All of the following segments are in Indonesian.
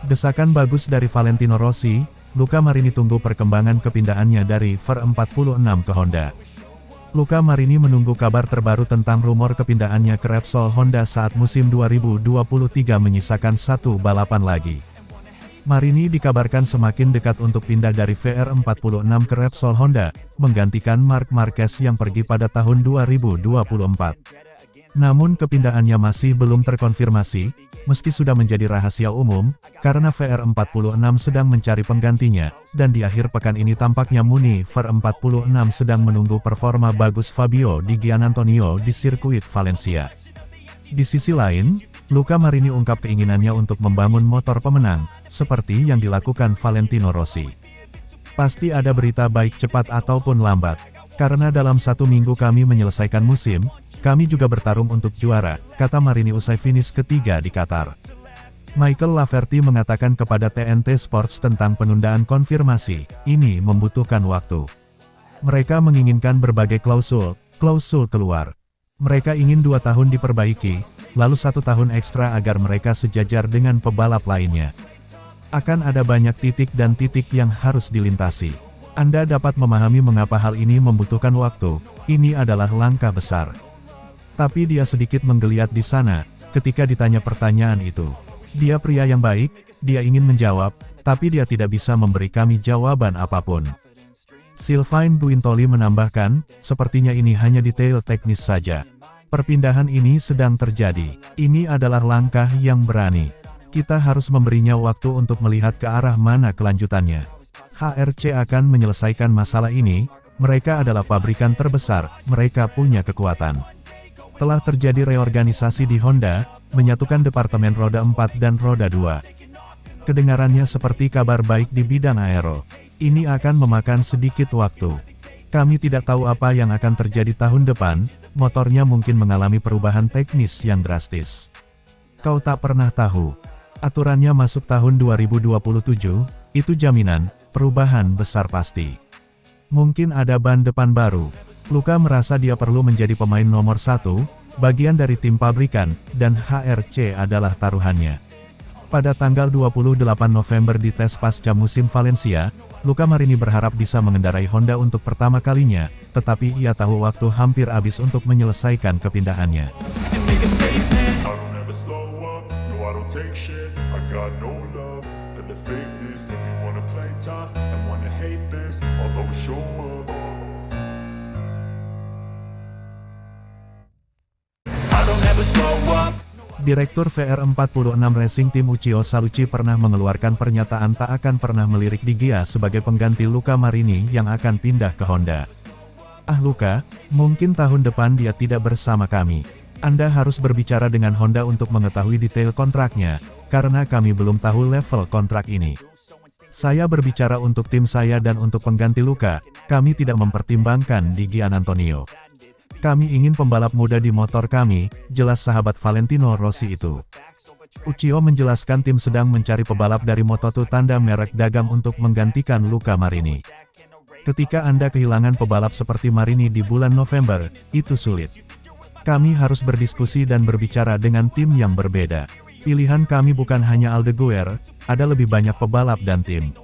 Desakan bagus dari Valentino Rossi, Luca Marini tunggu perkembangan kepindahannya dari VR46 ke Honda. Luca Marini menunggu kabar terbaru tentang rumor kepindahannya ke Repsol Honda saat musim 2023 menyisakan satu balapan lagi. Marini dikabarkan semakin dekat untuk pindah dari VR46 ke Repsol Honda, menggantikan Marc Marquez yang pergi pada tahun 2024. Namun kepindahannya masih belum terkonfirmasi, meski sudah menjadi rahasia umum, karena VR46 sedang mencari penggantinya, dan di akhir pekan ini tampaknya Muni VR46 sedang menunggu performa bagus Fabio Di Giannantonio di sirkuit Valencia. Di sisi lain, Luca Marini ungkap keinginannya untuk membangun motor pemenang, seperti yang dilakukan Valentino Rossi. Pasti ada berita baik cepat ataupun lambat, karena dalam satu minggu kami menyelesaikan musim, kami juga bertarung untuk juara, kata Marini usai finish ketiga di Qatar. Michael Laverty mengatakan kepada TNT Sports tentang penundaan konfirmasi, ini membutuhkan waktu. Mereka menginginkan berbagai klausul keluar. Mereka ingin 2 tahun diperbaiki, lalu 1 tahun ekstra agar mereka sejajar dengan pebalap lainnya. Akan ada banyak titik dan titik yang harus dilintasi. Anda dapat memahami mengapa hal ini membutuhkan waktu, ini adalah langkah besar. Tapi dia sedikit menggeliat di sana, ketika ditanya pertanyaan itu. Dia pria yang baik, dia ingin menjawab, tapi dia tidak bisa memberi kami jawaban apapun. Sylvain Guintoli menambahkan, sepertinya ini hanya detail teknis saja. Perpindahan ini sedang terjadi. Ini adalah langkah yang berani. Kita harus memberinya waktu untuk melihat ke arah mana kelanjutannya. HRC akan menyelesaikan masalah ini, mereka adalah pabrikan terbesar, mereka punya kekuatan. Telah terjadi reorganisasi di Honda, menyatukan departemen roda 4 dan roda 2. Kedengarannya seperti kabar baik di bidang aero. Ini akan memakan sedikit waktu. Kami tidak tahu apa yang akan terjadi tahun depan, motornya mungkin mengalami perubahan teknis yang drastis. Kau tak pernah tahu. Aturannya masuk tahun 2027, itu jaminan, perubahan besar pasti. Mungkin ada ban depan baru. Luca merasa dia perlu menjadi pemain nomor 1, bagian dari tim pabrikan, dan HRC adalah taruhannya. Pada tanggal 28 November di tes pasca musim Valencia, Luca Marini berharap bisa mengendarai Honda untuk pertama kalinya, tetapi ia tahu waktu hampir habis untuk menyelesaikan kepindahannya. Direktur VR46 Racing Team Uchiho Salucci pernah mengeluarkan pernyataan tak akan pernah melirik Di Gia sebagai pengganti Luca Marini yang akan pindah ke Honda. Luca, mungkin tahun depan dia tidak bersama kami. Anda harus berbicara dengan Honda untuk mengetahui detail kontraknya, karena kami belum tahu level kontrak ini. Saya berbicara untuk tim saya dan untuk pengganti Luca, kami tidak mempertimbangkan Di Giannantonio. Kami ingin pembalap muda di motor kami, jelas sahabat Valentino Rossi itu. Uchiho menjelaskan tim sedang mencari pebalap dari Moto2 tanda merek dagang untuk menggantikan Luca Marini. Ketika Anda kehilangan pebalap seperti Marini di bulan November, itu sulit. Kami harus berdiskusi dan berbicara dengan tim yang berbeda. Pilihan kami bukan hanya Aldeguer, ada lebih banyak pebalap dan tim.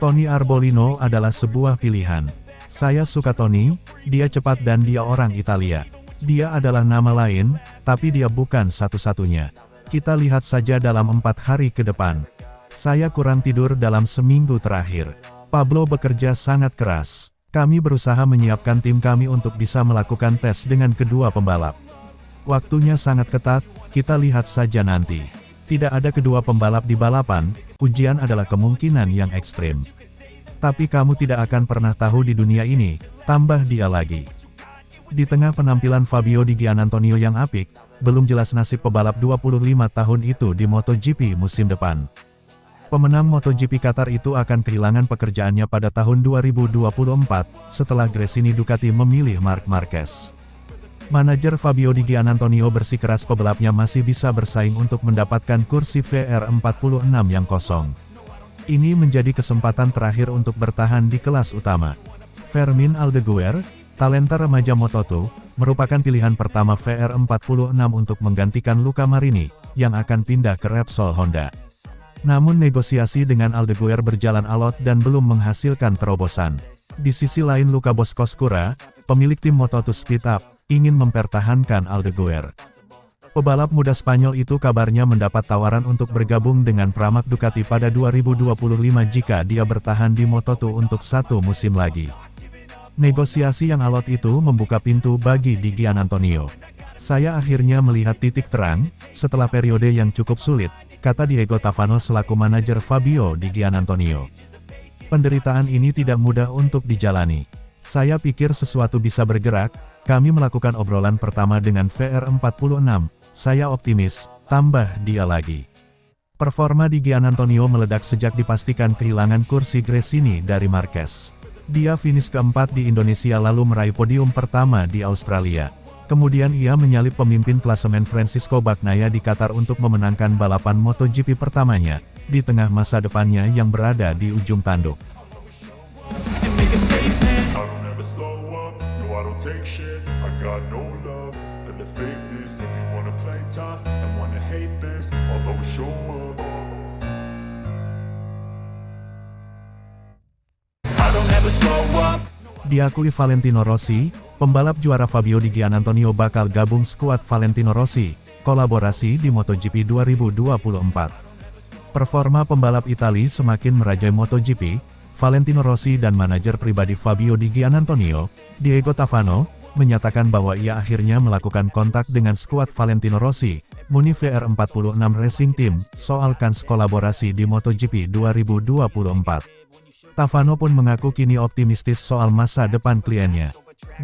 Tony Arbolino adalah sebuah pilihan. Saya suka Tony, dia cepat dan dia orang Italia. Dia adalah nama lain, tapi dia bukan satu-satunya. Kita lihat saja dalam 4 hari ke depan. Saya kurang tidur dalam seminggu terakhir. Pablo bekerja sangat keras. Kami berusaha menyiapkan tim kami untuk bisa melakukan tes dengan kedua pembalap. Waktunya sangat ketat, kita lihat saja nanti. Tidak ada kedua pembalap di balapan, ujian adalah kemungkinan yang ekstrim. Tapi kamu tidak akan pernah tahu di dunia ini, tambah dia lagi. Di tengah penampilan Fabio Di Giannantonio yang apik, belum jelas nasib pebalap 25 tahun itu di MotoGP musim depan. Pemenang MotoGP Qatar itu akan kehilangan pekerjaannya pada tahun 2024, setelah Gresini Ducati memilih Marc Marquez. Manajer Fabio Di Giannantonio bersikeras pebalapnya masih bisa bersaing untuk mendapatkan kursi VR46 yang kosong. Ini menjadi kesempatan terakhir untuk bertahan di kelas utama. Fermin Aldeguer, talenta remaja Moto2, merupakan pilihan pertama VR46 untuk menggantikan Luca Marini, yang akan pindah ke Repsol Honda. Namun negosiasi dengan Aldeguer berjalan alot dan belum menghasilkan terobosan. Di sisi lain Luca Boscoscura, pemilik tim Moto2 Speedup, ingin mempertahankan Aldeguer. Pebalap muda Spanyol itu kabarnya mendapat tawaran untuk bergabung dengan Pramac Ducati pada 2025 jika dia bertahan di Moto2 untuk satu musim lagi. Negosiasi yang alot itu membuka pintu bagi Di Giannantonio. Saya akhirnya melihat titik terang, setelah periode yang cukup sulit, kata Diego Tavano selaku manajer Fabio Di Giannantonio. Penderitaan ini tidak mudah untuk dijalani. Saya pikir sesuatu bisa bergerak, kami melakukan obrolan pertama dengan VR46, saya optimis, tambah dia lagi. Performa Di Giannantonio meledak sejak dipastikan kehilangan kursi Gresini dari Marquez. Dia finish keempat di Indonesia lalu meraih podium pertama di Australia. Kemudian ia menyalip pemimpin klasemen Francisco Bagnaia di Qatar untuk memenangkan balapan MotoGP pertamanya, di tengah masa depannya yang berada di ujung tanduk. Diakui Valentino Rossi, pembalap juara Fabio Di Giannantonio bakal gabung skuad Valentino Rossi, kolaborasi di MotoGP 2024. Performa pembalap Italia semakin merajai MotoGP, Valentino Rossi dan manajer pribadi Fabio Di Giannantonio, Diego Tavano, menyatakan bahwa ia akhirnya melakukan kontak dengan skuad Valentino Rossi, Muni VR46 Racing Team, soal kans kolaborasi di MotoGP 2024. Tavano pun mengaku kini optimistis soal masa depan kliennya.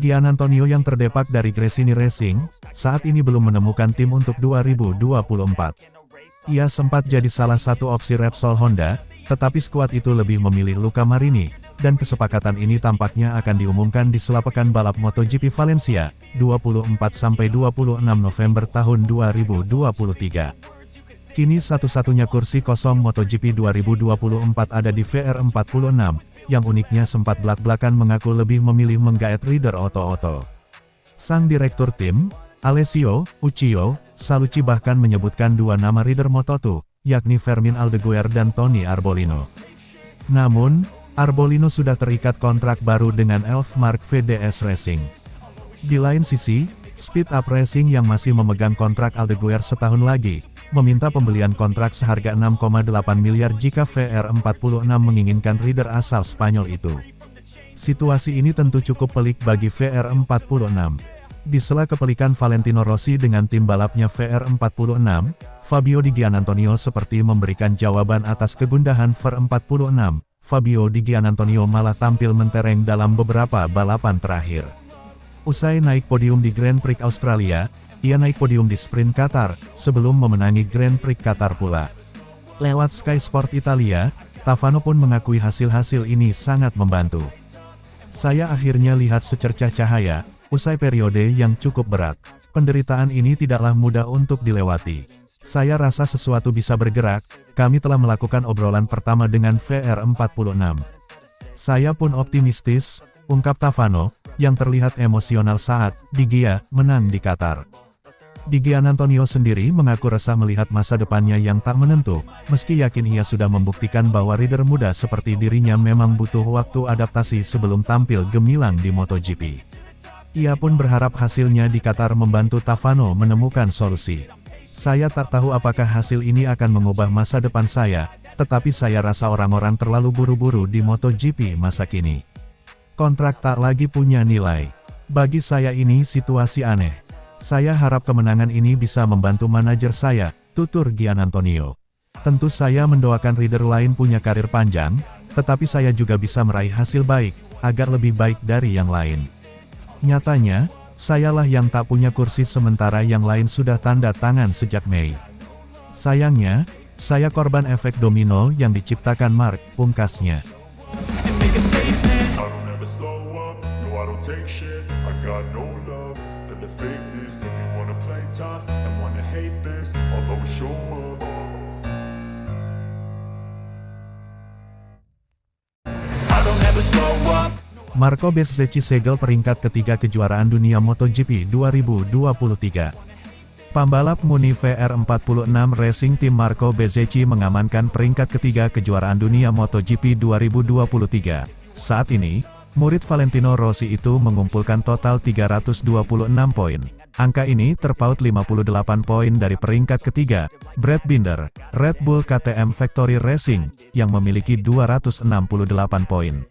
Giannantonio yang terdepak dari Gresini Racing, saat ini belum menemukan tim untuk 2024. Ia sempat jadi salah satu opsi Repsol Honda, tetapi skuad itu lebih memilih Luca Marini, dan kesepakatan ini tampaknya akan diumumkan di sela pekan balap MotoGP Valencia, 24–26 November tahun 2023. Kini satu-satunya kursi kosong MotoGP 2024 ada di VR46, yang uniknya sempat belak-belakan mengaku lebih memilih menggaet rider Otto. Sang direktur tim, Alessio Uccio Salucci bahkan menyebutkan dua nama rider Moto2, yakni Fermin Aldeguer dan Tony Arbolino. Namun, Arbolino sudah terikat kontrak baru dengan Elfmark VDS Racing. Di lain sisi, Speedup Racing yang masih memegang kontrak Aldeguer setahun lagi, meminta pembelian kontrak seharga 6,8 miliar jika VR46 menginginkan rider asal Spanyol itu. Situasi ini tentu cukup pelik bagi VR46. Di sela kepelikan Valentino Rossi dengan tim balapnya VR46, Fabio Di Giannantonio seperti memberikan jawaban atas kegundahan VR46. Fabio Di Giannantonio malah tampil mentereng dalam beberapa balapan terakhir. Usai naik podium di Grand Prix Australia, ia naik podium di Sprint Qatar, sebelum memenangi Grand Prix Qatar pula. Lewat Sky Sport Italia, Tavano pun mengakui hasil-hasil ini sangat membantu. Saya akhirnya lihat secercah cahaya, usai periode yang cukup berat. Penderitaan ini tidaklah mudah untuk dilewati. Saya rasa sesuatu bisa bergerak, kami telah melakukan obrolan pertama dengan VR46. Saya pun optimistis, ungkap Tavano, yang terlihat emosional saat Di Gia menang di Qatar. Di Giannantonio sendiri mengaku resah melihat masa depannya yang tak menentu, meski yakin ia sudah membuktikan bahwa rider muda seperti dirinya memang butuh waktu adaptasi sebelum tampil gemilang di MotoGP. Ia pun berharap hasilnya di Qatar membantu Tavano menemukan solusi. Saya tak tahu apakah hasil ini akan mengubah masa depan saya, tetapi saya rasa orang-orang terlalu buru-buru di MotoGP masa kini. Kontrak tak lagi punya nilai. Bagi saya ini situasi aneh. Saya harap kemenangan ini bisa membantu manajer saya, tutur Giannantonio. Tentu saya mendoakan rider lain punya karir panjang, tetapi saya juga bisa meraih hasil baik, agar lebih baik dari yang lain. Nyatanya, sayalah yang tak punya kursi sementara yang lain sudah tanda tangan sejak Mei. Sayangnya, saya korban efek domino yang diciptakan Mark, pungkasnya. Marco Bezzecchi segel peringkat ketiga kejuaraan dunia MotoGP 2023. Pembalap Muni VR46 Racing Team Marco Bezzecchi mengamankan peringkat ketiga kejuaraan dunia MotoGP 2023. Saat ini, murid Valentino Rossi itu mengumpulkan total 326 poin. Angka ini terpaut 58 poin dari peringkat ketiga, Brad Binder, Red Bull KTM Factory Racing, yang memiliki 268 poin.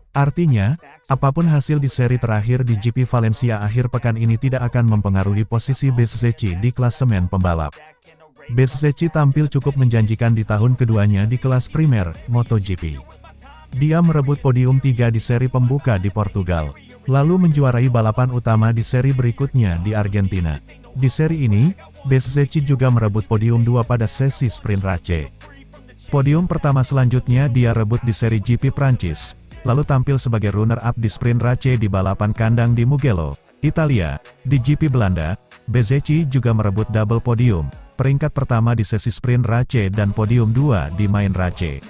Artinya, apapun hasil di seri terakhir di GP Valencia akhir pekan ini tidak akan mempengaruhi posisi Bezzecchi di klasemen pembalap. Bezzecchi tampil cukup menjanjikan di tahun keduanya di kelas primer, MotoGP. Dia merebut podium 3 di seri pembuka di Portugal, lalu menjuarai balapan utama di seri berikutnya di Argentina. Di seri ini, Bezzecchi juga merebut podium 2 pada sesi sprint Race. Podium pertama selanjutnya dia rebut di seri GP Prancis, lalu tampil sebagai runner-up di sprint Race di balapan kandang di Mugello, Italia. Di GP Belanda, Bezzecchi juga merebut double podium, peringkat pertama di sesi sprint Race dan podium 2 di main Race.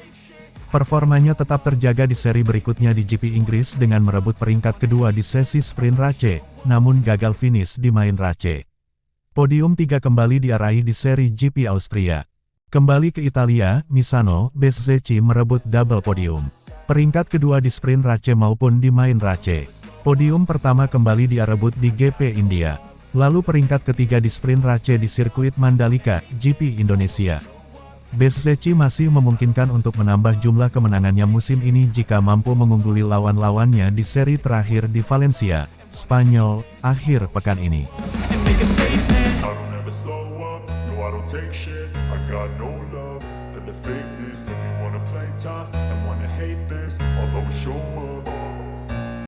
Performanya tetap terjaga di seri berikutnya di GP Inggris dengan merebut peringkat kedua di sesi sprint Race, namun gagal finish di main Race. Podium 3 kembali diraih di seri GP Austria. Kembali ke Italia, Misano, Bezzecchi merebut double podium. Peringkat kedua di sprint Race maupun di main Race. Podium pertama kembali dia rebut di GP India. Lalu peringkat ketiga di sprint Race di sirkuit Mandalika, GP Indonesia. Bezzecchi masih memungkinkan untuk menambah jumlah kemenangannya musim ini jika mampu mengungguli lawan-lawannya di seri terakhir di Valencia, Spanyol, akhir pekan ini. If you wanna play tough and wanna hate this, I'll always show up.